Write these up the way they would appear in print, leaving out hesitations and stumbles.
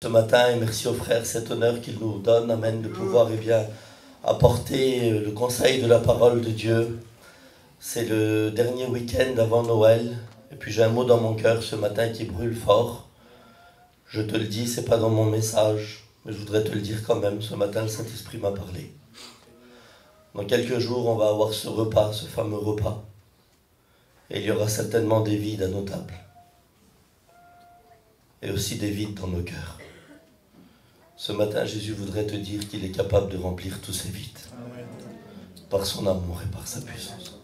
Ce matin, et merci aux frères cet honneur qu'ils nous donnent, amen, de pouvoir apporter le conseil de la parole de Dieu. C'est le dernier week-end avant Noël, et puis j'ai un mot dans mon cœur ce matin qui brûle fort. Je te le dis, c'est pas dans mon message, mais je voudrais te le dire quand même. Ce matin, le Saint-Esprit m'a parlé. Dans quelques jours, on va avoir ce repas, ce fameux repas, et il y aura certainement des vides à nos tables, et aussi des vides dans nos cœurs. Ce matin, Jésus voudrait te dire qu'il est capable de remplir tous ces vides par son amour et par sa puissance.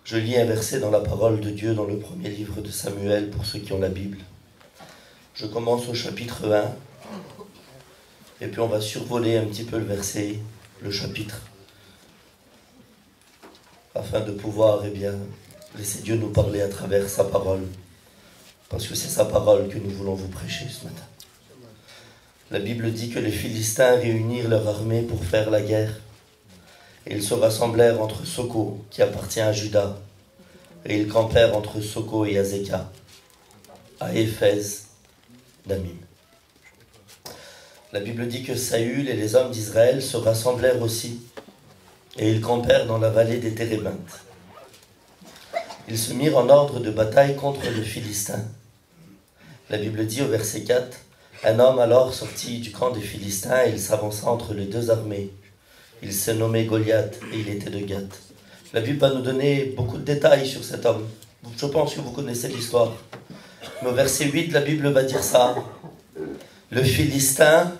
Je lis un verset dans la parole de Dieu dans le premier livre de Samuel pour ceux qui ont la Bible. Je commence au chapitre 1 et puis on va survoler un petit peu le chapitre, afin de pouvoir laisser Dieu nous parler à travers sa parole, parce que c'est sa parole que nous voulons vous prêcher ce matin. La Bible dit que les Philistins réunirent leur armée pour faire la guerre. Et ils se rassemblèrent entre Soko, qui appartient à Juda, et ils campèrent entre Soko et Azekah, à Éphèse d'Amim. La Bible dit que Saül et les hommes d'Israël se rassemblèrent aussi, et ils campèrent dans la vallée des Térébintes. Ils se mirent en ordre de bataille contre les Philistins. La Bible dit au verset 4, un homme alors sortit du camp des Philistins et il s'avança entre les deux armées. Il se nommait Goliath et il était de Gath. La Bible va nous donner beaucoup de détails sur cet homme. Je pense que vous connaissez l'histoire. Mais au verset 8, la Bible va dire ça. Le Philistin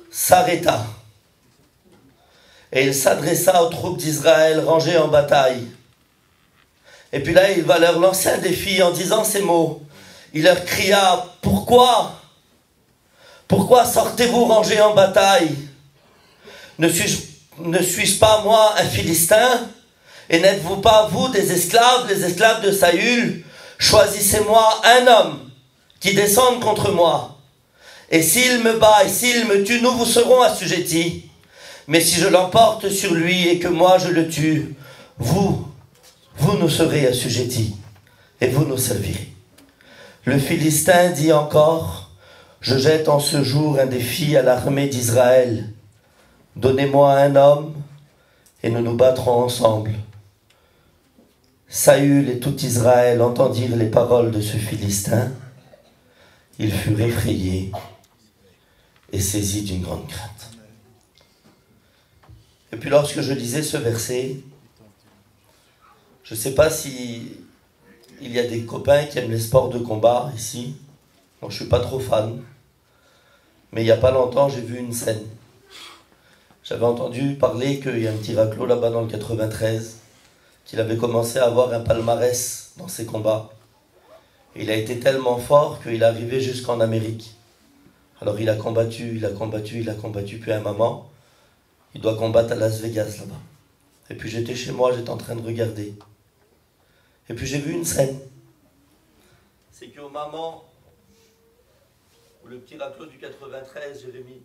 s'arrêta et il s'adressa aux troupes d'Israël rangées en bataille. Et puis là, il va leur lancer un défi en disant ces mots. Il leur cria, « Pourquoi ? Pourquoi sortez-vous rangés en bataille? Ne suis-je pas moi un Philistin? Et n'êtes-vous pas vous des esclaves, les esclaves de Saül? Choisissez-moi un homme qui descende contre moi. Et s'il me bat et s'il me tue, nous vous serons assujettis. Mais si je l'emporte sur lui et que moi je le tue, vous nous serez assujettis et vous nous servirez. » Le Philistin dit encore, « Je jette en ce jour un défi à l'armée d'Israël. Donnez-moi un homme et nous nous battrons ensemble. » Saül et tout Israël entendirent les paroles de ce Philistin. Ils furent effrayés et saisis d'une grande crainte. Et puis lorsque je lisais ce verset, je ne sais pas si il y a des copains qui aiment les sports de combat ici. Moi, je ne suis pas trop fan. Mais il n'y a pas longtemps, j'ai vu une scène. J'avais entendu parler qu'il y a un petit raclot là-bas dans le 93, qu'il avait commencé à avoir un palmarès dans ses combats. Et il a été tellement fort qu'il est arrivé jusqu'en Amérique. Alors il a combattu, puis à un moment, il doit combattre à Las Vegas là-bas. Et puis j'étais chez moi, j'étais en train de regarder. Et puis j'ai vu une scène. C'est qu'au moment où le petit raclot du 93, Jérémy,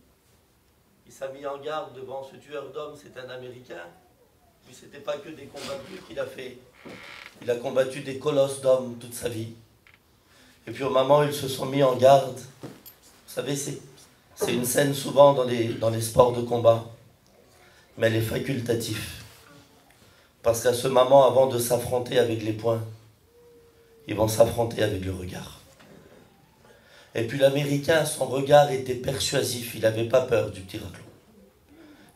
il s'est mis en garde devant ce tueur d'hommes, c'est un Américain. Puis c'était pas que des combats de rue qu'il a fait. Il a combattu des colosses d'hommes toute sa vie. Et puis au moment où ils se sont mis en garde, vous savez, c'est une scène souvent dans les sports de combat. Mais elle est facultative. Parce qu'à ce moment, avant de s'affronter avec les poings, ils vont s'affronter avec le regard. Et puis l'Américain, son regard était persuasif, il n'avait pas peur du petit raclot.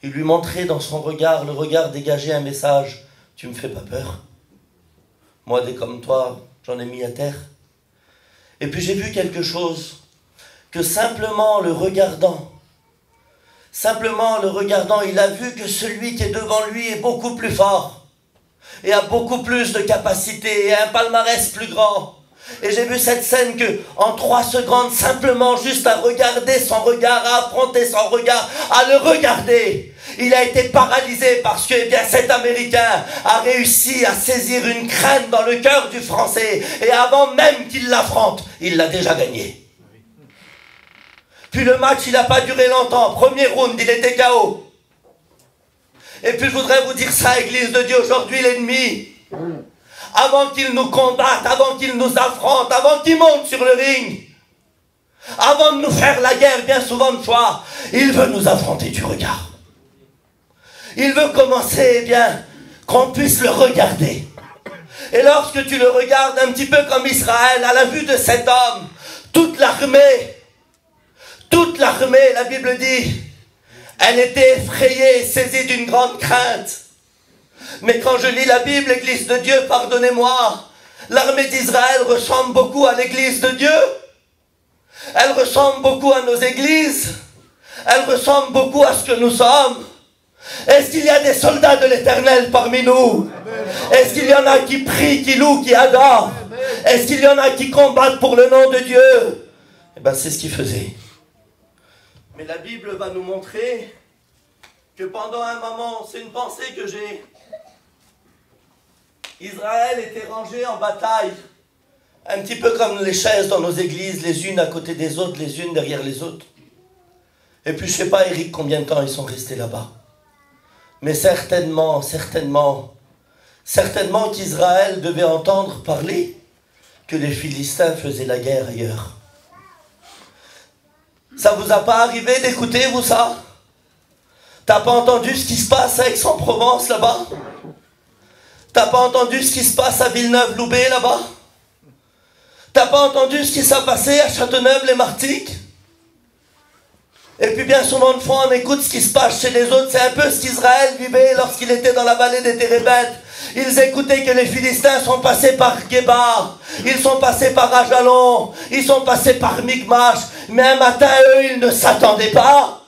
Il lui montrait dans son regard, le regard dégageait un message, « Tu me fais pas peur. Moi, des comme toi, j'en ai mis à terre. » Et puis j'ai vu quelque chose, que simplement le regardant, il a vu que celui qui est devant lui est beaucoup plus fort. Et a beaucoup plus de capacité, et a un palmarès plus grand. Et j'ai vu cette scène que, en 3 secondes, simplement juste à regarder son regard, à affronter son regard, à le regarder, il a été paralysé parce que, cet Américain a réussi à saisir une crainte dans le cœur du Français. Et avant même qu'il l'affronte, il l'a déjà gagné. Puis le match, il n'a pas duré longtemps. Premier round, il était KO. Et puis je voudrais vous dire ça, Église de Dieu, aujourd'hui l'ennemi, avant qu'il nous combatte, avant qu'il nous affronte, avant qu'il monte sur le ring, Avant de nous faire la guerre, bien souvent de fois, il veut nous affronter du regard. Il veut commencer, eh bien, qu'on puisse le regarder. Et lorsque tu le regardes un petit peu comme Israël, à la vue de cet homme, toute l'armée, la Bible dit, elle était effrayée, saisie d'une grande crainte. Mais quand je lis la Bible, l'Église de Dieu, pardonnez-moi, l'armée d'Israël ressemble beaucoup à l'Église de Dieu. Elle ressemble beaucoup à nos églises. Elle ressemble beaucoup à ce que nous sommes. Est-ce qu'il y a des soldats de l'Éternel parmi nous? Est-ce qu'il y en a qui prient, qui louent, qui adorent? Est-ce qu'il y en a qui combattent pour le nom de Dieu? Eh bien, c'est ce qu'ils faisaient. Mais la Bible va nous montrer que pendant un moment, c'est une pensée que j'ai, Israël était rangé en bataille, un petit peu comme les chaises dans nos églises, les unes à côté des autres, les unes derrière les autres. Et puis je ne sais pas, Eric, combien de temps ils sont restés là-bas. Mais certainement qu'Israël devait entendre parler que les Philistins faisaient la guerre ailleurs. Ça vous a pas arrivé d'écouter, vous, ça? T'as pas entendu ce qui se passe à Aix-en-Provence, là-bas? T'as pas entendu ce qui se passe à Villeneuve-Loubet, là-bas? T'as pas entendu ce qui s'est passé à Châteauneuf-les-Martigues? Et puis bien souvent de fois, on écoute ce qui se passe chez les autres. C'est un peu ce qu'Israël vivait lorsqu'il était dans la vallée des Térébètes. Ils écoutaient que les Philistins sont passés par Guébar, ils sont passés par Ajalon, ils sont passés par Micmash. Mais un matin, eux, ils ne s'attendaient pas.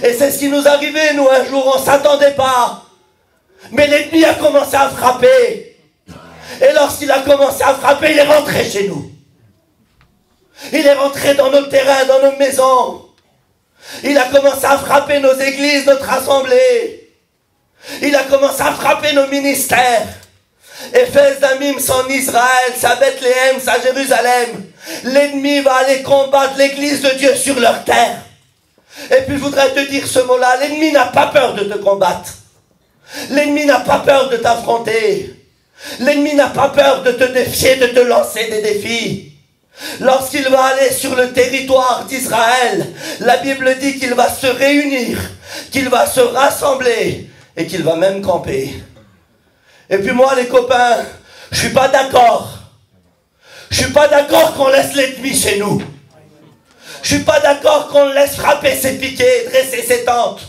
Et c'est ce qui nous arrivait, nous, un jour, on ne s'attendait pas. Mais l'ennemi a commencé à frapper. Et lorsqu'il a commencé à frapper, il est rentré chez nous. Il est rentré dans nos terrains, dans nos maisons. Il a commencé à frapper nos églises, notre assemblée. Il a commencé à frapper nos ministères. Éphèse, Damim, c'est en Israël, c'est à Bethléem, c'est à Jérusalem. L'ennemi va aller combattre l'église de Dieu sur leur terre. Et puis je voudrais te dire ce mot-là, l'ennemi n'a pas peur de te combattre. L'ennemi n'a pas peur de t'affronter. L'ennemi n'a pas peur de te défier, de te lancer des défis. Lorsqu'il va aller sur le territoire d'Israël, la Bible dit qu'il va se réunir, qu'il va se rassembler et qu'il va même camper. Et puis moi, les copains, je suis pas d'accord. Je suis pas d'accord qu'on laisse l'ennemi chez nous. Je suis pas d'accord qu'on le laisse frapper ses piquets, dresser ses tentes.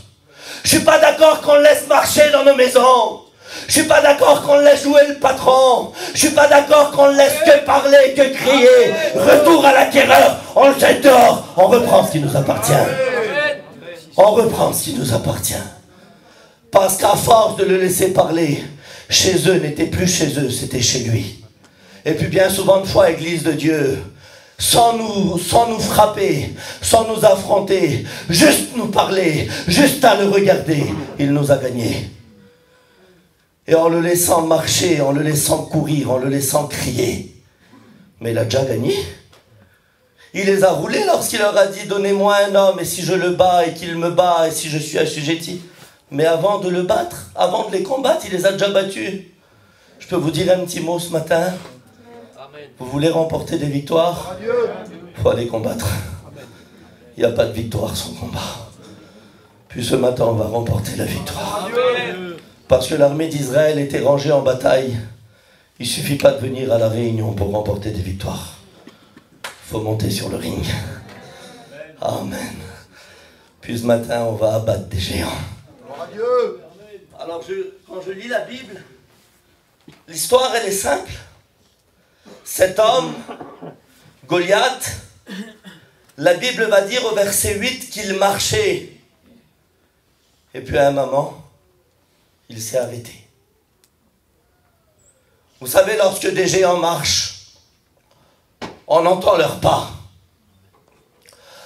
Je suis pas d'accord qu'on le laisse marcher dans nos maisons. Je suis pas d'accord qu'on laisse jouer le patron. Je suis pas d'accord qu'on laisse que parler, que crier. Retour à l'acquéreur, on le jette dehors. On reprend ce qui nous appartient. On reprend ce qui nous appartient. Parce qu'à force de le laisser parler, chez eux n'était plus chez eux, c'était chez lui. Et puis bien souvent de fois, Église de Dieu, sans nous frapper, sans nous affronter, juste nous parler, juste à le regarder, il nous a gagnés. Et en le laissant marcher, en le laissant courir, en le laissant crier. Mais il a déjà gagné. Il les a roulés lorsqu'il leur a dit « Donnez-moi un homme, et si je le bats, et qu'il me bat, et si je suis assujetti. » Mais avant de le battre, avant de les combattre, il les a déjà battus. Je peux vous dire un petit mot ce matin. Vous voulez remporter des victoires? Il faut aller combattre. Il n'y a pas de victoire sans combat. Puis ce matin, on va remporter la victoire. Parce que l'armée d'Israël était rangée en bataille. Il ne suffit pas de venir à la réunion pour remporter des victoires. Il faut monter sur le ring. Amen. Puis ce matin, on va abattre des géants. Alors, quand je lis la Bible, l'histoire, elle est simple. Cet homme, Goliath, la Bible va dire au verset 8 qu'il marchait. Et puis à un moment, il s'est arrêté. Vous savez, lorsque des géants marchent, on entend leurs pas.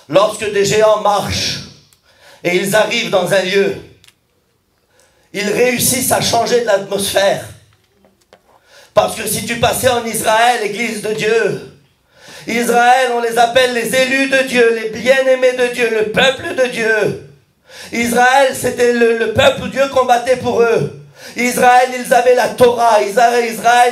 Lorsque des géants marchent et ils arrivent dans un lieu, ils réussissent à changer de l'atmosphère. Parce que si tu passais en Israël, Église de Dieu, Israël, on les appelle les élus de Dieu, les bien-aimés de Dieu, le peuple de Dieu. Israël, c'était le peuple où Dieu combattait pour eux. Israël, ils avaient la Torah. Israël,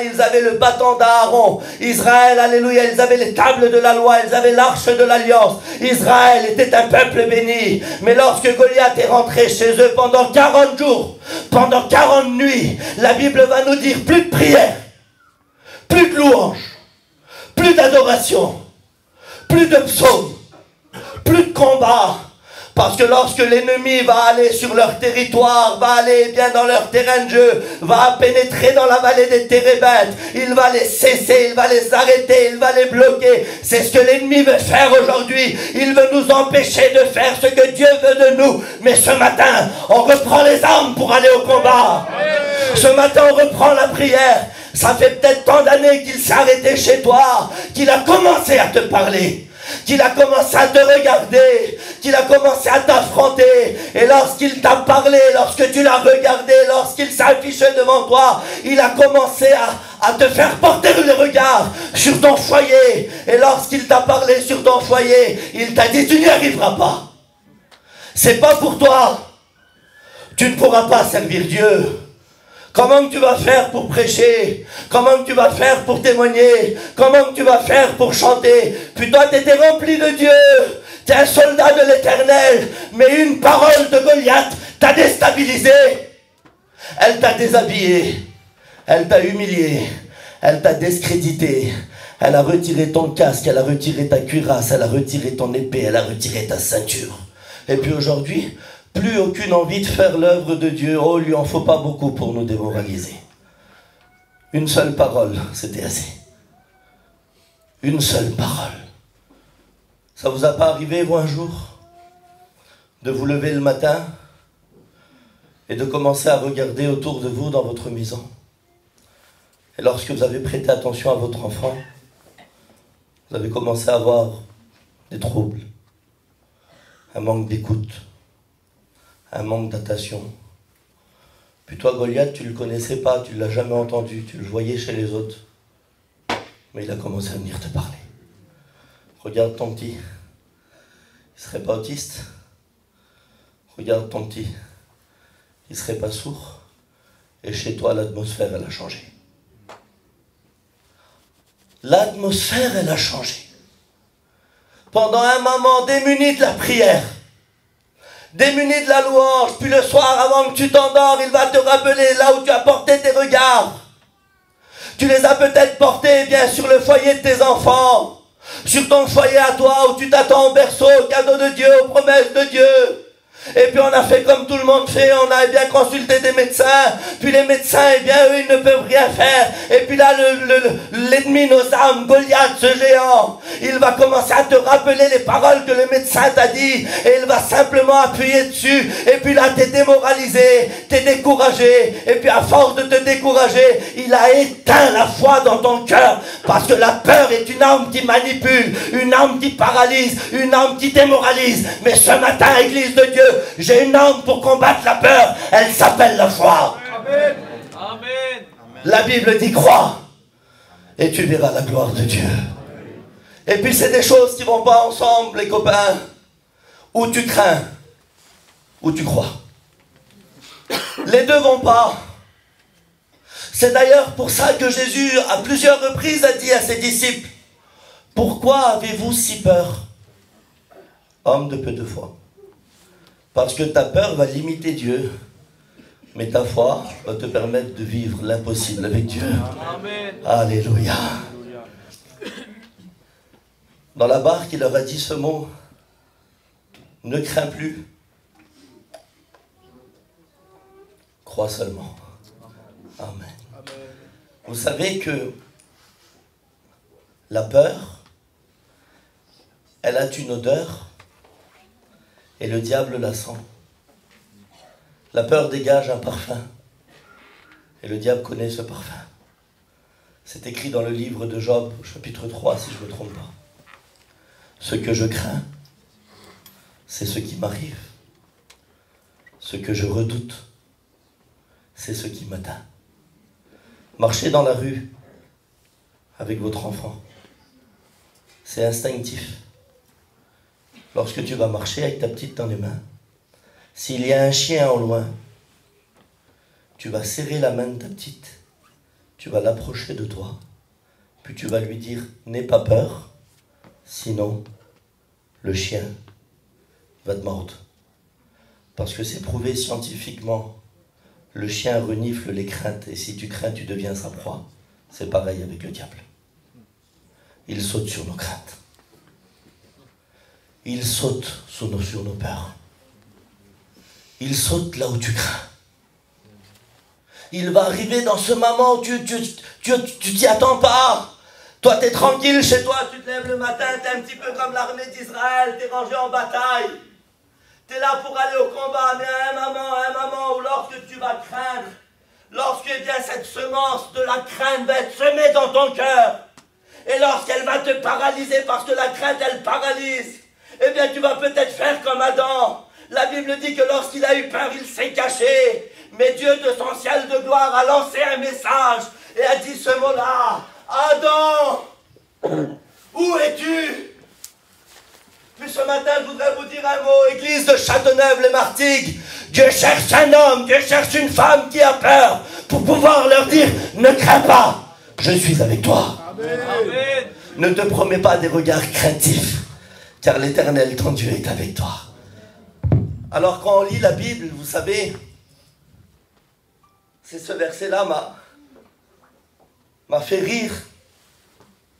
ils avaient le bâton d'Aaron. Israël, alléluia, ils avaient les tables de la loi. Ils avaient l'arche de l'alliance. Israël était un peuple béni. Mais lorsque Goliath est rentré chez eux pendant 40 jours, pendant 40 nuits, la Bible va nous dire plus de prière, plus de louanges, plus d'adoration, plus de psaumes, plus de combats. Parce que lorsque l'ennemi va aller sur leur territoire, va aller bien dans leur terrain de jeu, va pénétrer dans la vallée des Térébintes, il va les cesser, il va les arrêter, il va les bloquer. C'est ce que l'ennemi veut faire aujourd'hui. Il veut nous empêcher de faire ce que Dieu veut de nous. Mais ce matin, on reprend les armes pour aller au combat. Ce matin, on reprend la prière. Ça fait peut-être tant d'années qu'il s'est arrêté chez toi, qu'il a commencé à te parler, qu'il a commencé à te regarder, qu'il a commencé à t'affronter. Et lorsqu'il t'a parlé, lorsque tu l'as regardé, lorsqu'il s'est affiché devant toi, il a commencé à te faire porter le regard sur ton foyer. Et lorsqu'il t'a parlé sur ton foyer, il t'a dit: tu n'y arriveras pas. C'est pas pour toi. Tu ne pourras pas servir Dieu. Comment tu vas faire pour prêcher? Comment tu vas faire pour témoigner? Comment tu vas faire pour chanter? Puis toi, tu étais rempli de Dieu. Tu es un soldat de l'Éternel. Mais une parole de Goliath t'a déstabilisé. Elle t'a déshabillé. Elle t'a humilié. Elle t'a discrédité. Elle a retiré ton casque. Elle a retiré ta cuirasse. Elle a retiré ton épée. Elle a retiré ta ceinture. Et puis aujourd'hui, plus aucune envie de faire l'œuvre de Dieu. Oh, il lui en faut pas beaucoup pour nous démoraliser. Une seule parole, c'était assez. Une seule parole. Ça vous a pas arrivé, vous, un jour, de vous lever le matin et de commencer à regarder autour de vous dans votre maison? Et lorsque vous avez prêté attention à votre enfant, vous avez commencé à avoir des troubles, un manque d'écoute, un manque d'attention. Puis toi, Goliath, tu ne le connaissais pas, tu ne l'as jamais entendu, tu le voyais chez les autres. Mais il a commencé à venir te parler. Regarde ton petit, il ne serait pas autiste. Regarde ton petit, il ne serait pas sourd. Et chez toi, l'atmosphère, elle a changé. L'atmosphère, elle a changé. Pendant un moment, démuni de la prière, démuni de la louange, puis le soir, avant que tu t'endors, il va te rappeler là où tu as porté tes regards. Tu les as peut-être portés bien sur le foyer de tes enfants, sur ton foyer à toi, où tu t'attends au berceau, au cadeau de Dieu, aux promesses de Dieu. Et puis on a fait comme tout le monde fait, on a bien consulté des médecins, puis les médecins, eh bien eux, ils ne peuvent rien faire. Et puis là, l'ennemi, nos âmes, Goliath, ce géant, il va commencer à te rappeler les paroles que le médecin t'a dit, et il va simplement appuyer dessus. Et puis là, t'es démoralisé, t'es découragé, et puis à force de te décourager, il a éteint la foi dans ton cœur, parce que la peur est une arme qui manipule, une arme qui paralyse, une arme qui démoralise. Mais ce matin, Église de Dieu, j'ai une arme pour combattre la peur. Elle s'appelle la foi. Amen. Amen. La Bible dit: crois et tu verras la gloire de Dieu. Et puis c'est des choses qui ne vont pas ensemble, les copains. Ou tu crains, ou tu crois. Les deux ne vont pas. C'est d'ailleurs pour ça que Jésus, à plusieurs reprises, a dit à ses disciples: pourquoi avez-vous si peur, homme de peu de foi? Parce que ta peur va limiter Dieu, mais ta foi va te permettre de vivre l'impossible avec Dieu. Amen. Alléluia. Dans la barque, il leur a dit ce mot: ne crains plus, crois seulement. Amen. Vous savez que la peur, elle a une odeur, et le diable la sent. La peur dégage un parfum, et le diable connaît ce parfum. C'est écrit dans le livre de Job, chapitre 3, si je ne me trompe pas. Ce que je crains, c'est ce qui m'arrive. Ce que je redoute, c'est ce qui m'atteint. Marchez dans la rue avec votre enfant, c'est instinctif. Lorsque tu vas marcher avec ta petite dans les mains, s'il y a un chien au loin, tu tu vas serrer la main de ta petite, tu vas l'approcher de toi, puis tu vas lui dire, n'aie pas peur, sinon le chien va te mordre. Parce que c'est prouvé scientifiquement, le chien renifle les craintes, et si tu crains, tu deviens sa proie. C'est pareil avec le diable. Il saute sur nos craintes. Il saute sur nos peurs. Il saute là où tu crains. Il va arriver dans ce moment où tu t'y attends pas. Toi, tu es tranquille chez toi, tu te lèves le matin, tu es un petit peu comme l'armée d'Israël, tu es rangé en bataille. Tu es là pour aller au combat, mais à un moment où lorsque tu vas craindre, lorsque bien cette semence de la crainte va être semée dans ton cœur, et lorsqu'elle va te paralyser parce que la crainte, elle paralyse, eh bien tu vas peut-être faire comme Adam. La Bible dit que lorsqu'il a eu peur, il s'est caché. Mais Dieu de son ciel de gloire a lancé un message et a dit ce mot-là. Adam, où es-tu? Puis ce matin, je voudrais vous dire un mot, église de Châteauneuf-les-Martigues. Dieu cherche un homme, Dieu cherche une femme qui a peur pour pouvoir leur dire, ne crains pas, je suis avec toi. Amen. Ne te promets pas des regards craintifs, car l'Éternel, ton Dieu, est avec toi. Alors quand on lit la Bible, vous savez, c'est ce verset-là m'a fait rire,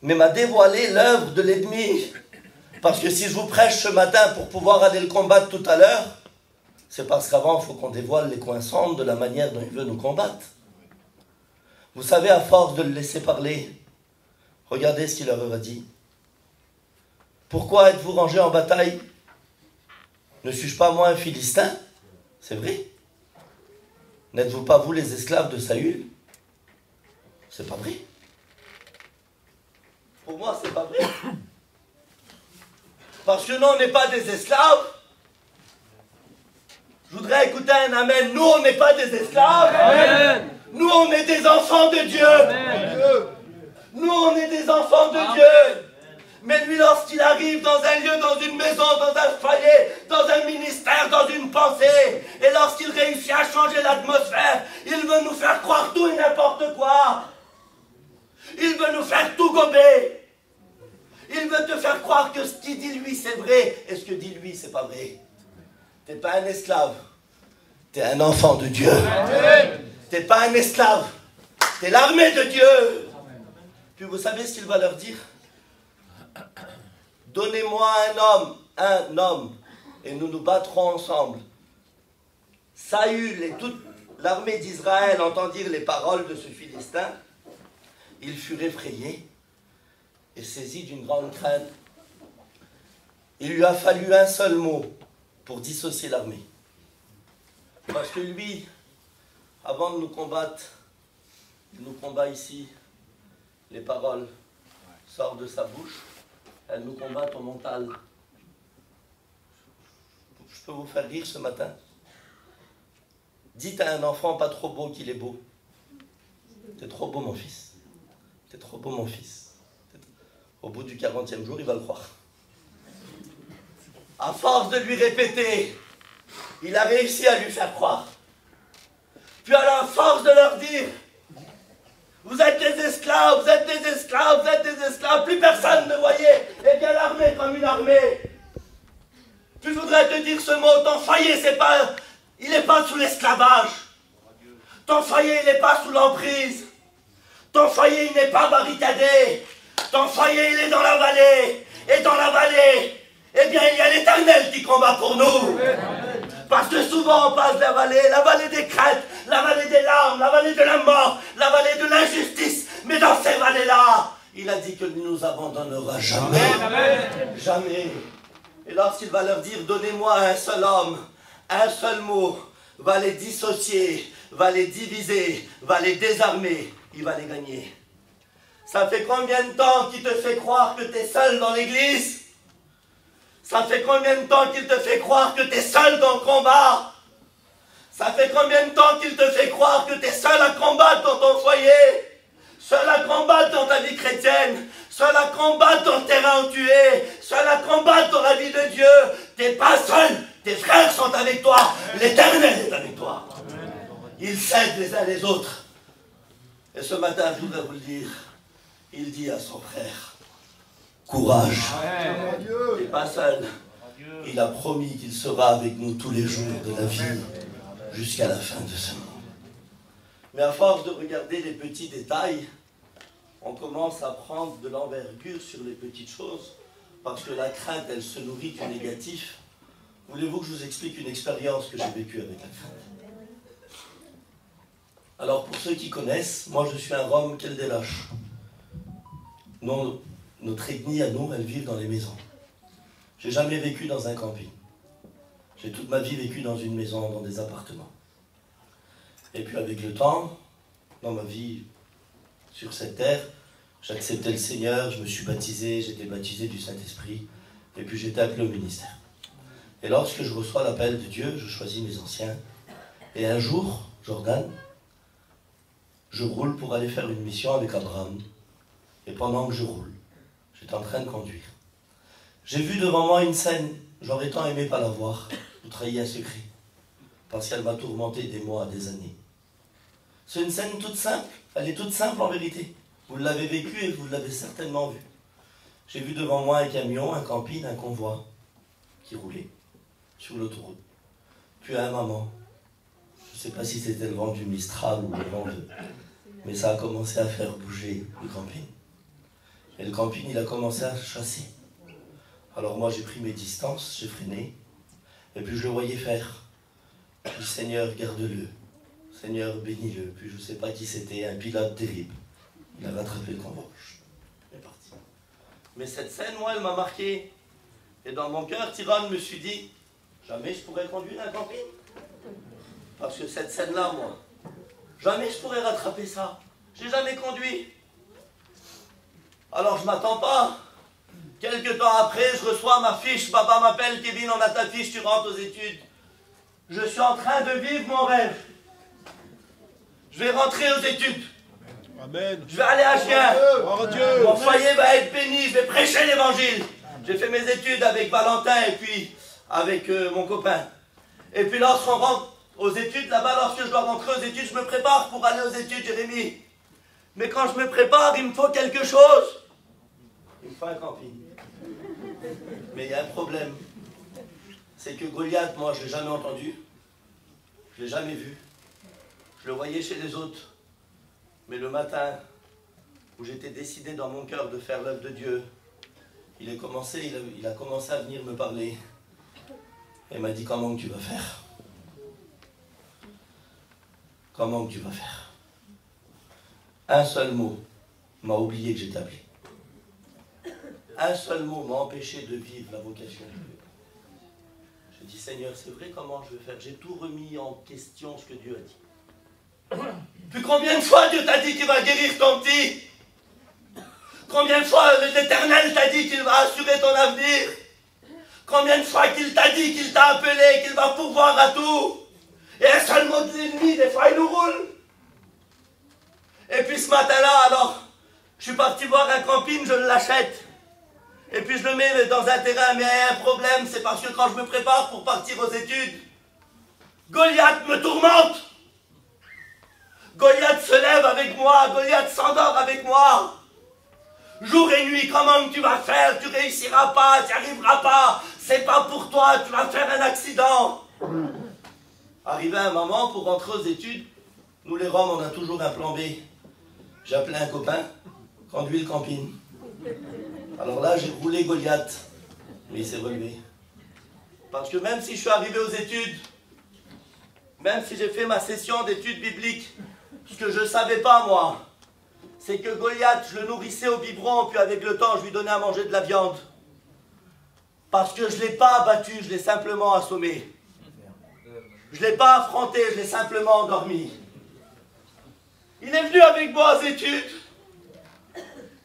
mais m'a dévoilé l'œuvre de l'ennemi. Parce que si je vous prêche ce matin pour pouvoir aller le combattre tout à l'heure, c'est parce qu'avant, il faut qu'on dévoile les coins sombres de la manière dont il veut nous combattre. Vous savez, à force de le laisser parler, regardez ce qu'il leur a dit. Pourquoi êtes-vous rangés en bataille? Ne suis-je pas moi un Philistin? C'est vrai. N'êtes-vous pas vous les esclaves de Saül? C'est pas vrai. Pour moi, c'est pas vrai. Parce que nous, on n'est pas des esclaves. Je voudrais écouter un amen. Nous, on n'est pas des esclaves. Amen. Nous, on est des enfants de Dieu. Amen. Nous, on est des enfants de Dieu. Mais lui, lorsqu'il arrive dans un lieu, dans une maison, dans un foyer, dans un ministère, dans une pensée, et lorsqu'il réussit à changer l'atmosphère, il veut nous faire croire tout et n'importe quoi. Il veut nous faire tout gober. Il veut te faire croire que ce qu'il dit lui, c'est vrai, et ce que dit lui, c'est pas vrai. T'es pas un esclave. T'es un enfant de Dieu. T'es pas un esclave. T'es l'armée de Dieu. Puis vous savez ce qu'il va leur dire? Donnez-moi un homme, et nous nous battrons ensemble. Saül et toute l'armée d'Israël entendirent les paroles de ce Philistin. Ils furent effrayés et saisis d'une grande crainte. Il lui a fallu un seul mot pour dissocier l'armée. Parce que lui, avant de nous combattre, il nous combat ici. Les paroles sortent de sa bouche. Elles nous combattent au mental. Je peux vous faire rire ce matin. Dites à un enfant pas trop beau qu'il est beau. T'es trop beau mon fils. T'es trop beau mon fils. Au bout du 40e jour, il va le croire. À force de lui répéter, il a réussi à lui faire croire. Puis à la force de leur dire, vous êtes des esclaves, vous êtes des esclaves, vous êtes des esclaves, plus personne ne voyait. Eh bien l'armée comme une armée. Puis je voudrais te dire ce mot, ton foyer, il n'est pas sous l'esclavage. Ton foyer, il n'est pas sous l'emprise. Ton foyer, il n'est pas barricadé. Ton foyer, il est dans la vallée. Et dans la vallée, eh bien, il y a l'Éternel qui combat pour nous. Parce que souvent, on passe la vallée des craintes, la vallée des larmes, la vallée de la mort, la vallée de l'injustice. Mais dans ces vallées-là, il a dit qu'il ne nous abandonnera jamais. Jamais. Et lorsqu'il va leur dire, donnez-moi un seul homme, un seul mot, va les dissocier, va les diviser, va les désarmer, il va les gagner. Ça fait combien de temps qu'il te fait croire que tu es seul dans l'église? Ça fait combien de temps qu'il te fait croire que tu es seul dans le combat? Ça fait combien de temps qu'il te fait croire que tu es seul à combattre dans ton foyer? Seul à combattre dans ta vie chrétienne? Seul à combattre dans le terrain où tu es? Seul à combattre dans la vie de Dieu? Tu n'es pas seul, tes frères sont avec toi, l'Éternel est avec toi. Ils s'aident les uns les autres. Et ce matin, je voudrais vous le dire, il dit à son frère, courage, il n'est pas seul. Il a promis qu'il sera avec nous tous les jours de la vie, jusqu'à la fin de ce monde. Mais à force de regarder les petits détails, on commence à prendre de l'envergure sur les petites choses, parce que la crainte, elle se nourrit du négatif. Voulez-vous que je vous explique une expérience que j'ai vécue avec la crainte? Alors, pour ceux qui connaissent, moi je suis un Rom Keldelash. Non, notre ethnie à nous, elle vit dans les maisons. J'ai jamais vécu dans un camping. J'ai toute ma vie vécu dans une maison, dans des appartements. Et puis avec le temps, dans ma vie sur cette terre, j'ai accepté le Seigneur, je me suis baptisé, j'étais baptisé du Saint-Esprit, et puis j'étais appelé au ministère. Et lorsque je reçois l'appel de Dieu, je choisis mes anciens. Et un jour, Jordan, je roule pour aller faire une mission avec Abraham. Et pendant que je roule, j'étais en train de conduire. J'ai vu devant moi une scène, j'aurais tant aimé pas la voir, vous trahiez un secret, parce qu'elle m'a tourmenté des mois, des années. C'est une scène toute simple, elle est toute simple en vérité. Vous l'avez vécue et vous l'avez certainement vue. J'ai vu devant moi un camion, un camping, un convoi qui roulait sur l'autoroute. Puis un moment, je ne sais pas si c'était le vent du Mistral ou le vent de... Mais ça a commencé à faire bouger le camping. Et le camping, il a commencé à chasser. Alors moi, j'ai pris mes distances, j'ai freiné. Et puis je le voyais faire. Puis Seigneur, garde-le. Seigneur, bénis-le. Puis je ne sais pas qui c'était, un pilote terrible. Il a rattrapé le convoi. Il est parti. Mais cette scène, moi, elle m'a marqué. Et dans mon cœur, Tyrone me suis dit, jamais je pourrais conduire un camping. Parce que cette scène-là, moi, jamais je pourrais rattraper ça. J'ai jamais conduit. Alors je m'attends pas. Quelque temps après, je reçois ma fiche. Papa m'appelle, Kevin, on a ta fiche, tu rentres aux études. Je suis en train de vivre mon rêve. Je vais rentrer aux études. Amen. Je vais aller à Chien. Oh Dieu. Mon foyer va être béni. Je vais prêcher l'évangile. J'ai fait mes études avec Valentin et puis avec mon copain. Et puis lorsqu'on rentre aux études, là-bas, lorsque je dois rentrer aux études, je me prépare pour aller aux études, Jérémy. Mais quand je me prépare, il me faut quelque chose. Il me faut un camping. Mais il y a un problème. C'est que Goliath, moi, je ne l'ai jamais entendu. Je ne l'ai jamais vu. Je le voyais chez les autres. Mais le matin, où j'étais décidé dans mon cœur de faire l'œuvre de Dieu, il a commencé à venir me parler. Et il m'a dit, comment que tu vas faire? Comment que tu vas faire? Un seul mot m'a oublié que j'étais appelé. Un seul mot m'a empêché de vivre la vocation de Dieu. Je dis, Seigneur, c'est vrai, comment je vais faire? J'ai tout remis en question ce que Dieu a dit. Puis combien de fois Dieu t'a dit qu'il va guérir ton petit? Combien de fois l'Éternel t'a dit qu'il va assurer ton avenir? Combien de fois qu'il t'a dit qu'il t'a appelé, qu'il va pourvoir à tout? Et un seul mot de l'ennemi, des fois il nous roule. Et puis ce matin-là, alors, je suis parti voir un camping, je l'achète. Et puis je le mets dans un terrain, mais il y a un problème, c'est parce que quand je me prépare pour partir aux études, Goliath me tourmente. Goliath se lève avec moi, Goliath s'endort avec moi. Jour et nuit, comment tu vas faire? Tu réussiras pas, tu n'y arriveras pas. C'est pas pour toi, tu vas faire un accident. Arrivé un moment pour rentrer aux études, nous les Roms, on a toujours un plan B. J'ai appelé un copain, conduit le camping. Alors là, j'ai roulé Goliath, mais il s'est relevé. Parce que même si je suis arrivé aux études, même si j'ai fait ma session d'études bibliques, ce que je ne savais pas, moi, c'est que Goliath, je le nourrissais au biberon, puis avec le temps, je lui donnais à manger de la viande. Parce que je ne l'ai pas abattu, je l'ai simplement assommé. Je ne l'ai pas affronté, je l'ai simplement endormi. Il est venu avec moi aux études.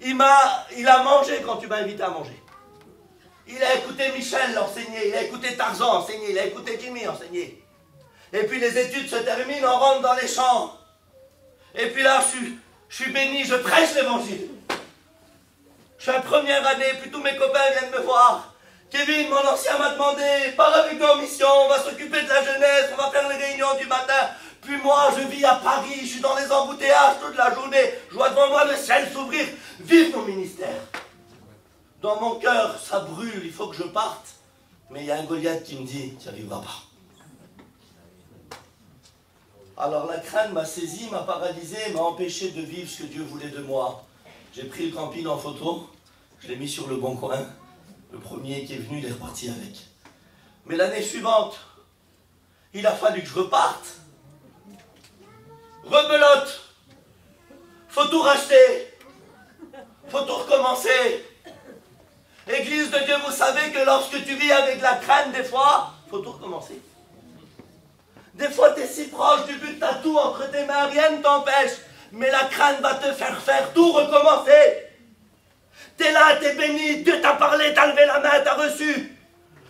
Il a mangé quand tu m'as invité à manger. Il a écouté Michel enseigner, il a écouté Tarzan enseigner, il a écouté Jimmy enseigner. Et puis les études se terminent, on rentre dans les champs. Et puis là, je suis béni, je prêche l'évangile. Je suis en première année, puis tous mes copains viennent me voir. Kevin, mon ancien m'a demandé, pars avec nous en mission, on va s'occuper de la jeunesse, on va faire les réunions du matin. Puis Puis moi, je vis à Paris, je suis dans les embouteillages toute la journée. Je vois devant moi le ciel s'ouvrir. Vive mon ministère. Dans mon cœur, ça brûle, il faut que je parte. Mais il y a un Goliath qui me dit, tu n'y arriveras pas. Alors la crainte m'a saisi, m'a paralysé, m'a empêché de vivre ce que Dieu voulait de moi. J'ai pris le camping en photo, je l'ai mis sur le bon coin. Le premier qui est venu, il est reparti avec. Mais l'année suivante, il a fallu que je reparte. Rebelote. Faut tout racheter. Faut tout recommencer. Église de Dieu, vous savez que lorsque tu vis avec la crainte, des fois, faut tout recommencer. Des fois, tu es si proche du but, tu as tout entre tes mains, rien ne t'empêche. Mais la crainte va te faire tout recommencer. Tu es là, tu es béni, Dieu t'a parlé, tu as levé la main, tu as reçu.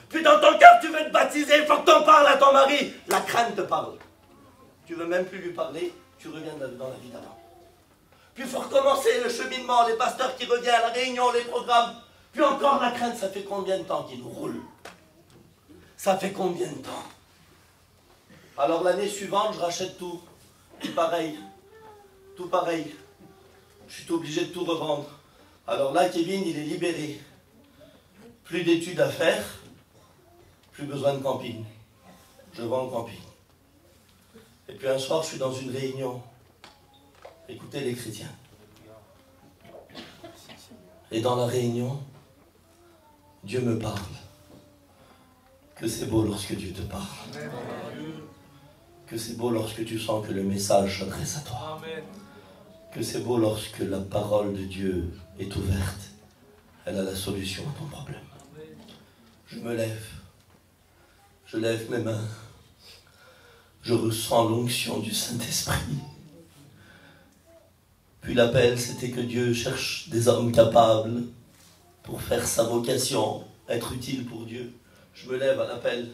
Puis dans ton cœur, tu veux te baptiser, il faut que tu en parles à ton mari. La crainte te parle. Tu veux même plus lui parler, tu reviens dans la vie d'avant. Puis il faut recommencer le cheminement, les pasteurs qui reviennent, la réunion, les programmes. Puis encore la crainte, ça fait combien de temps qu'il nous roule? Ça fait combien de temps? Alors l'année suivante, je rachète tout. Tout pareil. Tout pareil. Je suis obligé de tout revendre. Alors là, Kevin, il est libéré. Plus d'études à faire. Plus besoin de camping. Je vends le camping. Et puis un soir, je suis dans une réunion. Écoutez les chrétiens. Et dans la réunion, Dieu me parle. Que c'est beau lorsque Dieu te parle. Que c'est beau lorsque tu sens que le message s'adresse à toi. Amen. Que c'est beau lorsque la parole de Dieu est ouverte. Elle a la solution à ton problème. Je me lève. Je lève mes mains. Je ressens l'onction du Saint-Esprit. Puis l'appel, c'était que Dieu cherche des hommes capables pour faire sa vocation, être utile pour Dieu. Je me lève à l'appel.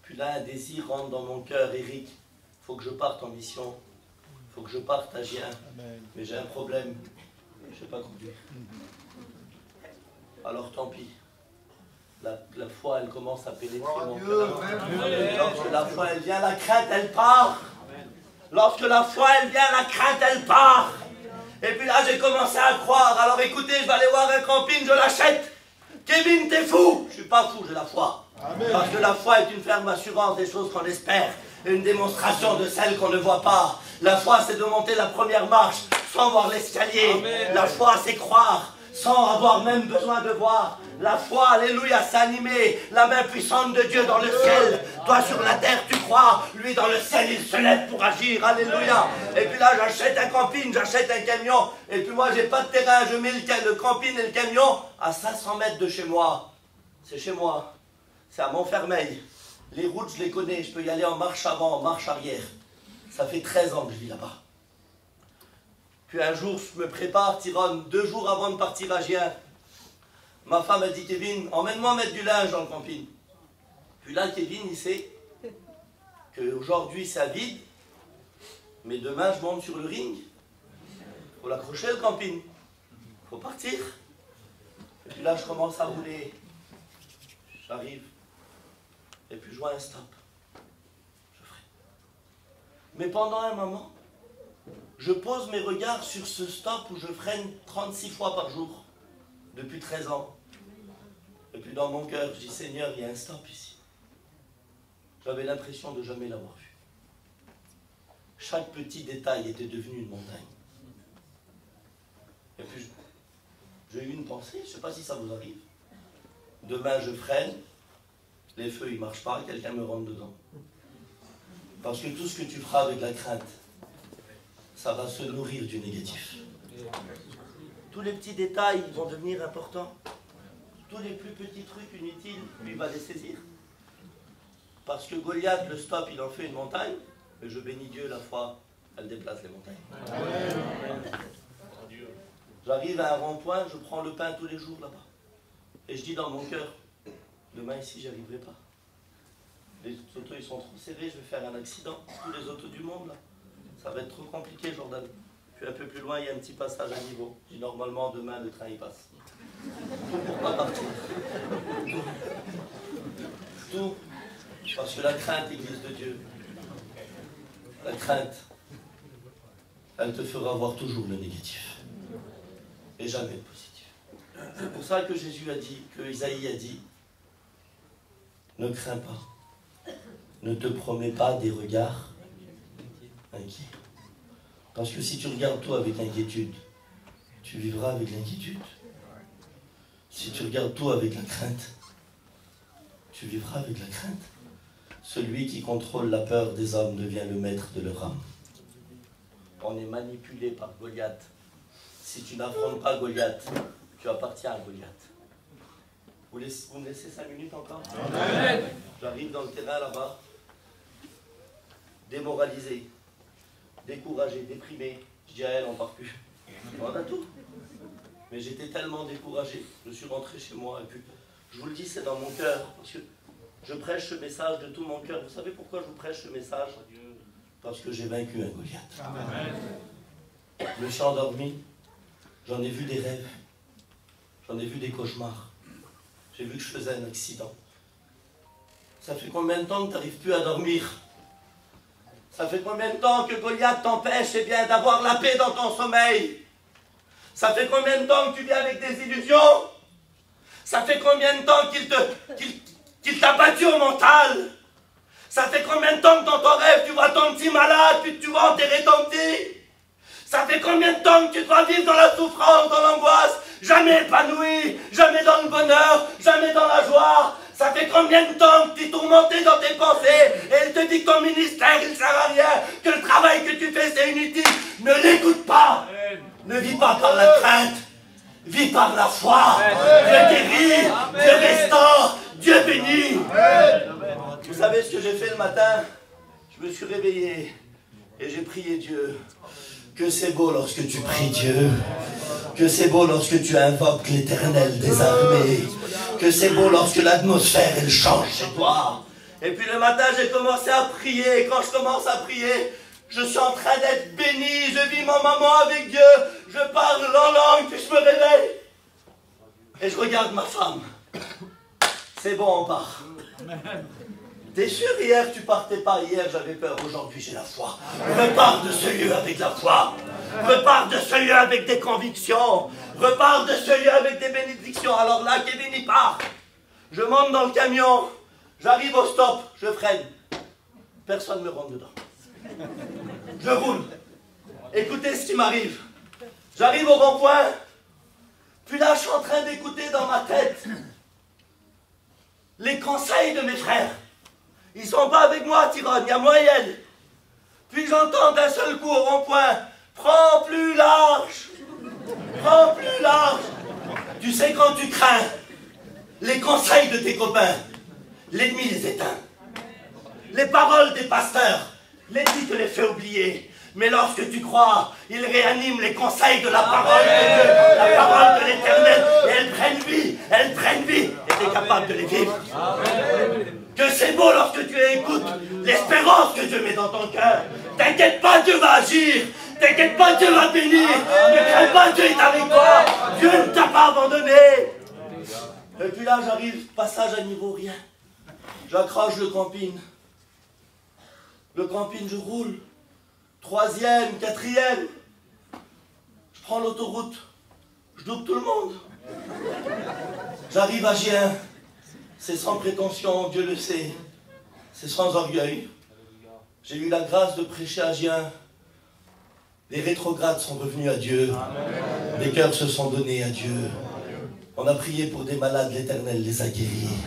Puis là, un désir rentre dans mon cœur, Eric. Il faut que je parte en mission. Il faut que je parte à Gien. Mais j'ai un problème. Je ne sais pas conduire. Alors tant pis. La foi, elle commence à pénétrer mon cœur. Lorsque la foi, elle vient, la crainte, elle part. Lorsque la foi, elle vient, la crainte, elle part. Et puis là, j'ai commencé à croire. Alors écoutez, je vais aller voir un camping, je l'achète. Kevin, t'es fou. Je ne suis pas fou, j'ai la foi. Amen. Parce que la foi est une ferme assurance des choses qu'on espère. Et une démonstration de celles qu'on ne voit pas. La foi, c'est de monter la première marche sans voir l'escalier. La foi, c'est croire sans avoir même besoin de voir. La foi, alléluia, c'est animer la main puissante de Dieu dans le ciel. Toi sur la terre, tu crois. Lui dans le ciel, il se lève pour agir. Alléluia. Et puis là, j'achète un camping, j'achète un camion. Et puis moi, j'ai pas de terrain. Je mets le camping et le camion à 500 mètres de chez moi. C'est chez moi. C'est à Montfermeil. Les routes, je les connais. Je peux y aller en marche avant, en marche arrière. Ça fait 13 ans que je vis là-bas. Puis un jour, je me prépare, Tyrone, 2 jours avant de partir à Gien. Ma femme a dit, Kevin, emmène-moi mettre du linge dans le camping. Puis là, Kevin, il sait qu'aujourd'hui, ça vide, mais demain, je monte sur le ring. Il faut l'accrocher, le camping. Il faut partir. Et puis là, je commence à rouler. J'arrive. Et puis, je vois un stop. Je freine. Mais pendant un moment, je pose mes regards sur ce stop où je freine 36 fois par jour. Depuis 13 ans. Et puis dans mon cœur, je dis, Seigneur, il y a un stop ici. J'avais l'impression de jamais l'avoir vu. Chaque petit détail était devenu une montagne. Et puis, j'ai eu une pensée, je ne sais pas si ça vous arrive. Demain, je freine, les feux, ils ne marchent pas, quelqu'un me rentre dedans. Parce que tout ce que tu feras avec la crainte, ça va se nourrir du négatif. Tous les petits détails vont devenir importants. Tous les plus petits trucs inutiles, lui va les saisir. Parce que Goliath, le stop, il en fait une montagne. Mais je bénis Dieu, la foi, elle déplace les montagnes. Amen. J'arrive à un rond-point, je prends le pain tous les jours là-bas. Et je dis dans mon cœur, demain ici, j'y arriverai pas. Les autos, ils sont trop serrés, je vais faire un accident. Tous les autos du monde, là. Ça va être trop compliqué, Jordan. Puis un peu plus loin, il y a un petit passage à niveau. Je dis, normalement, demain, le train, il passe. Tout pour pas partir. Tout. Parce que la crainte, Église de Dieu, La crainte, elle te fera voir toujours le négatif. Et jamais le positif. C'est pour ça que Jésus a dit, que Isaïe a dit, ne crains pas, ne te promets pas des regards inquiets. Parce que si tu regardes toi avec inquiétude, tu vivras avec l'inquiétude. Si tu regardes toi avec la crainte, tu vivras avec la crainte. Celui qui contrôle la peur des hommes devient le maître de leur âme. On est manipulé par Goliath. Si tu n'affrontes pas Goliath, tu appartiens à Goliath. Vous me laissez 5 minutes encore? Amen. J'arrive dans le terrain là-bas, démoralisé, découragé, déprimé. Je dis à elle, on ne part plus. On a tout. Mais j'étais tellement découragé. Je suis rentré chez moi et puis, je vous le dis, c'est dans mon cœur. Parce que je prêche ce message de tout mon cœur. Vous savez pourquoi je vous prêche ce message? Parce que j'ai vaincu un Goliath. Amen. Je me suis endormi. J'en ai vu des rêves. J'en ai vu des cauchemars. J'ai vu que je faisais un accident. Ça fait combien de temps que tu n'arrives plus à dormir? Ça fait combien de temps que Goliath t'empêche bien d'avoir la paix dans ton sommeil? Ça fait combien de temps que tu vis avec des illusions? Ça fait combien de temps qu'il t'a battu au mental? Ça fait combien de temps que dans ton rêve tu vois ton petit malade, puis tu vas enterrer ton petit? Ça fait combien de temps que tu dois vivre dans la souffrance, dans l'angoisse, jamais épanoui, jamais dans le bonheur, jamais dans la joie? Ça fait combien de temps que tu es tourmenté dans tes pensées et elle te dit que ton ministère il ne sert à rien, que le travail que tu fais c'est inutile? Ne l'écoute pas. Ne vis pas par la crainte, vis par la foi. Dieu guérit, Dieu restaure, Dieu bénit. Vous savez ce que j'ai fait le matin? Je me suis réveillé et j'ai prié Dieu. Que c'est beau lorsque tu pries Dieu. Que c'est beau lorsque tu invoques l'Éternel des armées. Que c'est beau lorsque l'atmosphère elle change chez toi. Et puis le matin j'ai commencé à prier. Et quand je commence à prier, je suis en train d'être béni. Je vis mon moment avec Dieu. Je parle en langue, puis je me réveille. Et je regarde ma femme. C'est bon, on part. T'es sûr, hier tu partais pas? Hier j'avais peur, aujourd'hui j'ai la foi. Repars de ce lieu avec la foi. Repars de ce lieu avec des convictions. Repars de ce lieu avec des bénédictions. Alors là, Kevin y part. Je monte dans le camion. J'arrive au stop. Je freine. Personne ne me rentre dedans. Je roule. Écoutez ce qui m'arrive. J'arrive au rond-point. Puis là, je suis en train d'écouter dans ma tête les conseils de mes frères. Ils sont pas avec moi, Tyrone, il y a moi et elle. Puis j'entends d'un seul coup au rond-point, prends plus large, prends plus large. Tu sais, quand tu crains les conseils de tes copains, l'ennemi les éteint. Les paroles des pasteurs, l'ennemi te les fait oublier. Mais lorsque tu crois, il réanime les conseils de la parole de Dieu, la parole de l'Éternel, et elles prennent vie, et tu es capable de les vivre. Que c'est beau lorsque tu écoutes l'espérance que Dieu met dans ton cœur. T'inquiète pas, Dieu va agir. T'inquiète pas, Dieu va bénir. Ne crains pas, Dieu est avec toi. Dieu ne t'a pas abandonné. Et puis là, j'arrive, passage à niveau rien. J'accroche le camping. Le camping, je roule. 3e, 4e. Je prends l'autoroute. Je double tout le monde. J'arrive à Gien. C'est sans prétention, Dieu le sait. C'est sans orgueil. J'ai eu la grâce de prêcher à Gien. Les rétrogrades sont revenus à Dieu. Amen. Des cœurs se sont donnés à Dieu. On a prié pour des malades, l'Éternel les a guéris.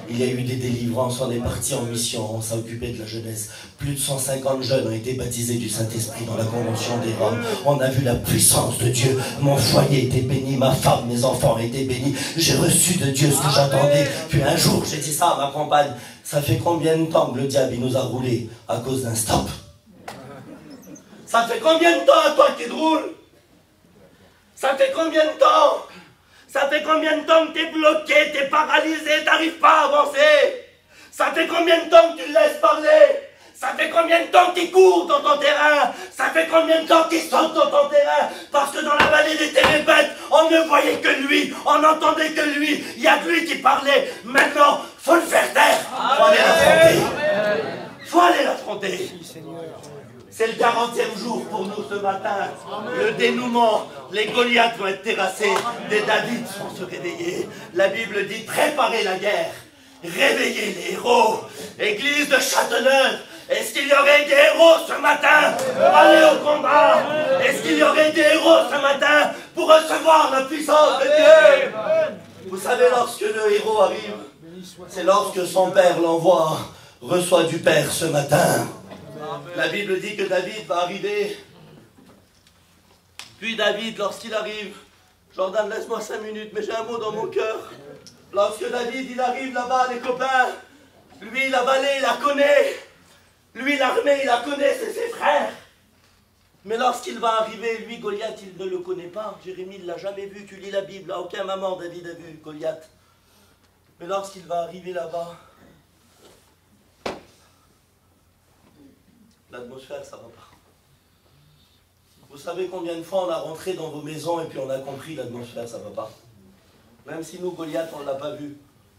Il y a eu des délivrances, on est parti en mission, on s'est occupé de la jeunesse. Plus de 150 jeunes ont été baptisés du Saint-Esprit dans la Convention des Roms. On a vu la puissance de Dieu. Mon foyer était béni, ma femme, mes enfants étaient bénis. J'ai reçu de Dieu ce que j'attendais. Puis un jour, j'ai dit ça à ma compagne. Ça fait combien de temps que le diable il nous a roulés à cause d'un stop? Ça fait combien de temps à toi qu'il roule? Ça fait combien de temps? Ça fait combien de temps que t'es bloqué, t'es paralysé, t'arrives pas à avancer? Ça fait combien de temps que tu le laisses parler? Ça fait combien de temps qu'il court dans ton terrain? Ça fait combien de temps qu'il saute dans ton terrain? Parce que dans la vallée des térébêtes, on ne voyait que lui, on n'entendait que lui, il y a que lui qui parlait. Maintenant, faut le faire taire. Faut aller l'affronter. Faut aller l'affronter. affronter. C'est le 40e jour pour nous ce matin. Le dénouement, les Goliaths vont être terrassés, des David vont se réveiller. La Bible dit préparez la guerre, réveillez les héros. Église de Châteauneuf, est-ce qu'il y aurait des héros ce matin pour aller au combat? Est-ce qu'il y aurait des héros ce matin pour recevoir la puissance de Dieu? Vous savez, lorsque le héros arrive, c'est lorsque son père l'envoie, reçoit du père ce matin. La Bible dit que David va arriver. Puis David, lorsqu'il arrive, Jordan, laisse-moi 5 minutes, mais j'ai un mot dans mon cœur. Lorsque David, il arrive là-bas, les copains, lui, la vallée, il la connaît. Lui, l'armée, il la connaît, c'est ses frères. Mais lorsqu'il va arriver, lui, Goliath, il ne le connaît pas. Jérémie ne l'a jamais vu. Tu lis la Bible, à aucun moment David a vu Goliath. Mais lorsqu'il va arriver là-bas, l'atmosphère, ça va pas. Vous savez combien de fois on a rentré dans vos maisons et puis on a compris l'atmosphère, ça va pas. Même si nous, Goliath, on ne l'a pas vu,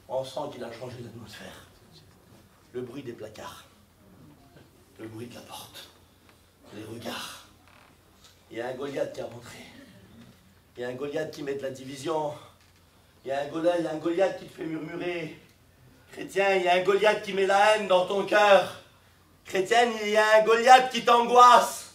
on sent qu'il a changé l'atmosphère. Le bruit des placards, le bruit de la porte, les regards. Il y a un Goliath qui est rentré. Il y a un Goliath qui met de la division. Il y a un Goliath qui te fait murmurer. Chrétien, il y a un Goliath qui met la haine dans ton cœur. Chrétienne, il y a un Goliath qui t'angoisse.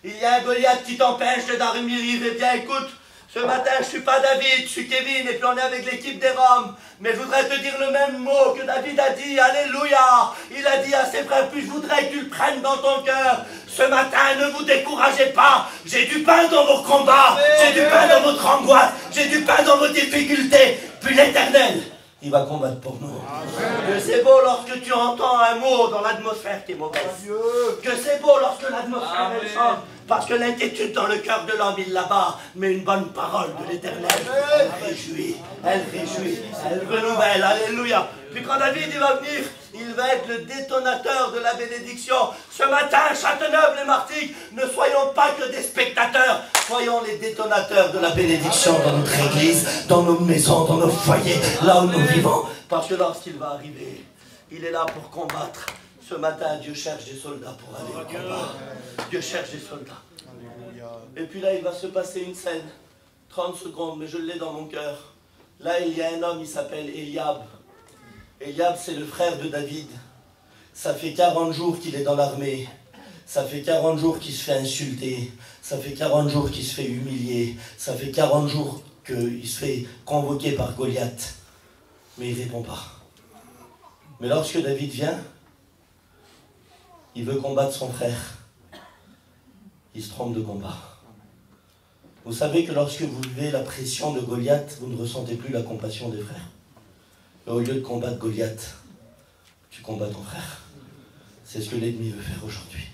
Il y a un Goliath qui t'empêche de dormir. Eh bien, écoute, ce matin, je ne suis pas David, je suis Kevin, et puis on est avec l'équipe des Roms. Mais je voudrais te dire le même mot que David a dit. Alléluia. Il a dit à ses frères, puis je voudrais que tu le prennes dans ton cœur. Ce matin, ne vous découragez pas. J'ai du pain dans vos combats. J'ai du pain dans votre angoisse. J'ai du pain dans vos difficultés. Puis l'Éternel, il va combattre pour nous. Que c'est beau lorsque tu entends un mot dans l'atmosphère qui est mauvaise. Que c'est beau lorsque l'atmosphère est change. Parce que l'inquiétude dans le cœur de l'homme, il là-bas. Mais une bonne parole de l'Éternel, elle réjouit, elle renouvelle. Alléluia. Puis quand David il va venir, il va être le détonateur de la bénédiction. Ce matin, Châteauneuf-les-Martigues, ne soyons pas que des spectateurs, soyons les détonateurs de la bénédiction dans notre église, dans nos maisons, dans nos foyers, là où nous vivons. Parce que lorsqu'il va arriver, il est là pour combattre. Ce matin, Dieu cherche des soldats pour aller au combat. Dieu cherche des soldats. Et puis là, il va se passer une scène, 30 secondes, mais je l'ai dans mon cœur. Là, il y a un homme, il s'appelle Eliab. Eliab, c'est le frère de David. Ça fait 40 jours qu'il est dans l'armée. Ça fait 40 jours qu'il se fait insulter. Ça fait 40 jours qu'il se fait humilier. Ça fait 40 jours qu'il se fait convoquer par Goliath. Mais il ne répond pas. Mais lorsque David vient, il veut combattre son frère. Il se trompe de combat. Vous savez que lorsque vous vivez la pression de Goliath, vous ne ressentez plus la compassion des frères. Et au lieu de combattre Goliath, tu combats ton frère. C'est ce que l'ennemi veut faire aujourd'hui.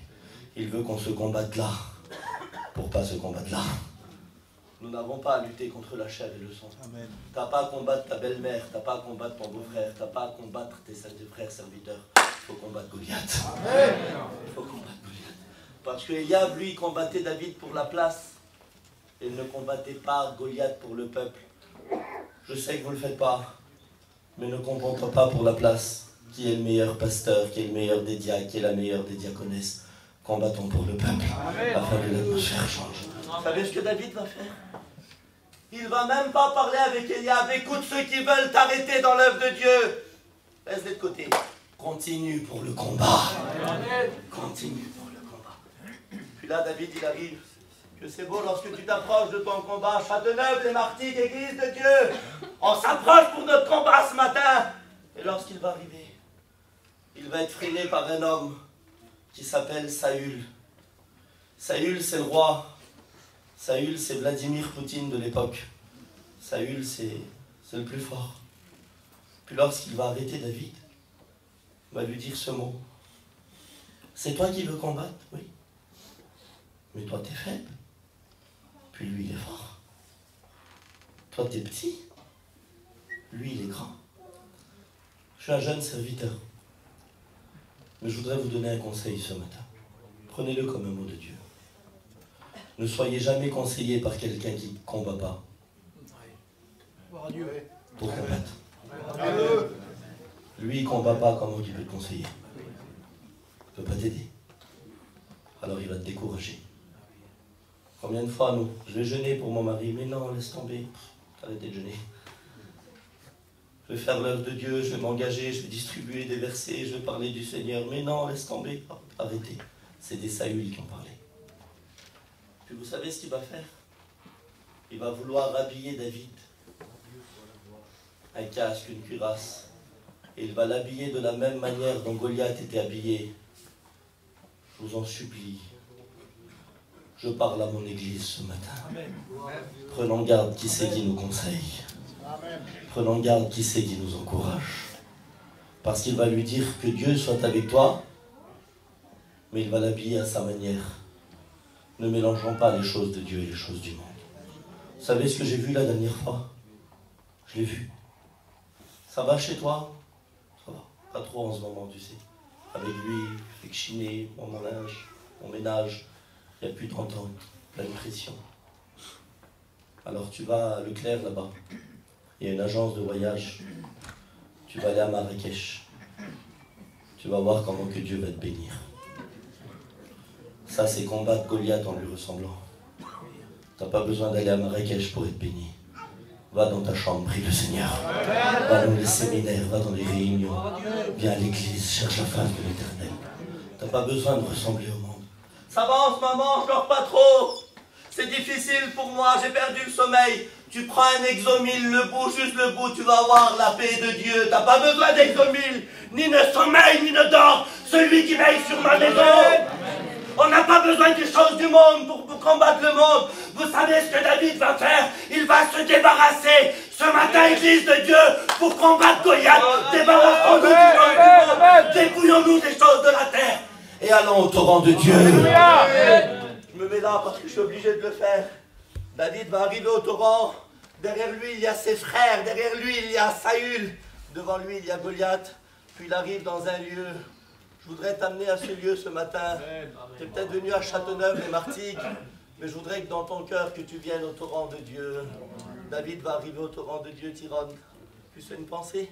Il veut qu'on se combatte là, pour pas se combattre là. Nous n'avons pas à lutter contre la chair et le sang. Tu n'as pas à combattre ta belle-mère, tu n'as pas à combattre ton beau-frère, tu n'as pas à combattre tes frères serviteurs. Il faut combattre Goliath. Il faut combattre Goliath. Parce que Eliab, lui, combattait David pour la place. Il ne combattait pas Goliath pour le peuple. Je sais que vous ne le faites pas, mais ne combattons pas pour la place. Qui est le meilleur pasteur, qui est le meilleur des diacres, qui est la meilleure des diaconesses. Combattons pour le peuple, afin que l'atmosphère change. Vous savez ce que David va faire? Il ne va même pas parler avec Eliab. Écoute ceux qui veulent t'arrêter dans l'œuvre de Dieu. Laisse-les de côté. Continue pour le combat. Continue pour le combat. Puis là, David, il arrive. Que c'est beau lorsque tu t'approches de ton combat. Châteauneuf-les-Martigues, Église de Dieu. On s'approche pour notre combat ce matin. Et lorsqu'il va arriver, il va être freiné par un homme qui s'appelle Saül. Saül, c'est le roi. Saül, c'est Vladimir Poutine de l'époque. Saül, c'est le plus fort. Puis lorsqu'il va arrêter David, il va lui dire ce mot. C'est toi qui veux combattre? Oui. Mais toi, t'es faible. Puis lui, il est fort. Toi, t'es petit. Lui, il est grand. Je suis un jeune serviteur. Mais je voudrais vous donner un conseil ce matin. Prenez-le comme un mot de Dieu. Ne soyez jamais conseillé par quelqu'un qui ne combat pas. Pour combattre. Lui, il ne combat pas, comment il peut te conseiller? Il ne peut pas t'aider. alors il va te décourager. Combien de fois, nous, je vais jeûner pour mon mari, mais non, laisse tomber, arrêtez de jeûner. Je vais faire l'œuvre de Dieu, je vais m'engager, je vais distribuer des versets, je vais parler du Seigneur, mais non, laisse tomber, arrêtez. C'est des Saül qui ont parlé. Puis vous savez ce qu'il va faire? Il va vouloir habiller David. Un casque, une cuirasse. Et il va l'habiller de la même manière dont Goliath était habillé. Je vous en supplie. Je parle à mon église ce matin. Prenons garde qui c'est qui nous conseille. Prenons garde qui c'est qui nous encourage. Parce qu'il va lui dire que Dieu soit avec toi, mais il va l'habiller à sa manière. Ne mélangeons pas les choses de Dieu et les choses du monde. Vous savez ce que j'ai vu la dernière fois? Je l'ai vu. Ça va chez toi? Ça va. Pas trop en ce moment, tu sais. Avec lui, je fais que chiner, mon linge, mon ménage. Il n'y a plus 30 ans, pleine pression. Alors tu vas à Leclerc là-bas. Il y a une agence de voyage. Tu vas aller à Marrakech. Tu vas voir comment que Dieu va te bénir. Ça, c'est combattre Goliath en lui ressemblant. Tu n'as pas besoin d'aller à Marrakech pour être béni. Va dans ta chambre, prie le Seigneur. Va dans les séminaires, va dans les réunions. Viens à l'église, cherche la face de l'Éternel. Tu n'as pas besoin de ressembler au monde. Ça va en ce moment, je dors pas trop. C'est difficile pour moi, j'ai perdu le sommeil. Tu prends un Exomil, le bout, juste le bout, tu vas avoir la paix de Dieu. Tu n'as pas besoin d'Exomil, ni de sommeil, ni de d'or. Celui qui veille sur ma maison. On n'a pas besoin des choses du monde pour combattre le monde. Vous savez ce que David va faire? Il va se débarrasser ce matin, Église de Dieu, pour combattre Goliath. Débarrassons-nous du monde. Dépouillons-nous des choses de la terre. Et allons au torrent de Dieu. Je me mets là parce que je suis obligé de le faire. David va arriver au torrent. Derrière lui, il y a ses frères. Derrière lui, il y a Saül. Devant lui, il y a Goliath. Puis il arrive dans un lieu. Je voudrais t'amener à ce lieu ce matin. Tu es peut-être venu à Châteauneuf-les-Martigues, mais je voudrais que dans ton cœur, que tu viennes au torrent de Dieu. David va arriver au torrent de Dieu, Tyrone. Tu sais une pensée?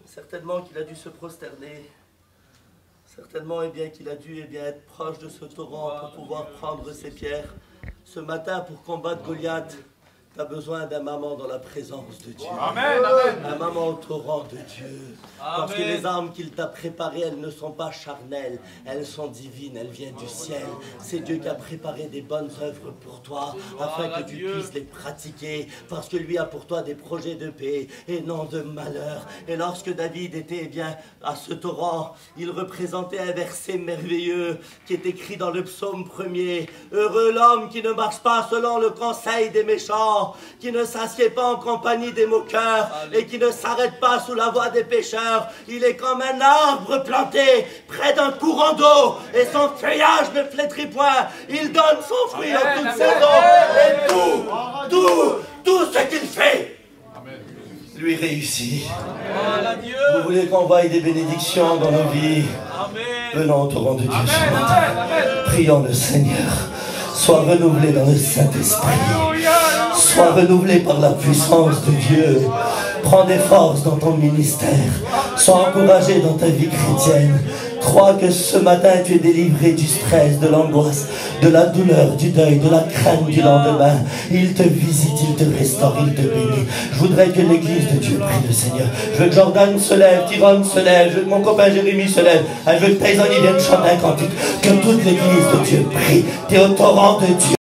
Certainement qu'il a dû se prosterner. Certainement qu'il a dû être proche de ce torrent pour pouvoir prendre ses pierres. Ce matin, pour combattre Goliath, tu as besoin d'un maman dans la présence de Dieu. Amen, amen. Un maman au torrent de Dieu. Amen. Parce que les armes qu'il t'a préparées, elles ne sont pas charnelles. Elles sont divines, elles viennent du ciel. C'est Dieu qui a préparé des bonnes œuvres pour toi, afin que tu puisses les pratiquer. Parce que lui a pour toi des projets de paix et non de malheur. Et lorsque David était à ce torrent, il représentait un verset merveilleux qui est écrit dans le psaume 1er. Heureux l'homme qui ne marche pas selon le conseil des méchants, qui ne s'assied pas en compagnie des moqueurs et qui ne s'arrête pas sous la voie des pécheurs. Il est comme un arbre planté près d'un courant d'eau et son feuillage ne flétrit point. Il donne son fruit en toute saison et tout ce qu'il fait lui réussit. Vous voulez qu'on voie des bénédictions dans nos vies? Venons au torrent de Dieu ce matin. Prions le Seigneur. Sois renouvelé dans le Saint-Esprit. Sois renouvelé par la puissance de Dieu. Prends des forces dans ton ministère. Sois encouragé dans ta vie chrétienne. Crois que ce matin tu es délivré du stress, de l'angoisse, de la douleur, du deuil, de la crainte du lendemain. Il te visite, il te restaure, il te bénit. Je voudrais que l'église de Dieu prie le Seigneur. Je veux que Jordan se lève, Tyrone se lève, je veux que mon copain Jérémy se lève. Je veux que Tyson vienne chanter un cantique. Que toute l'église de Dieu prie. Tu es au torrent de Dieu.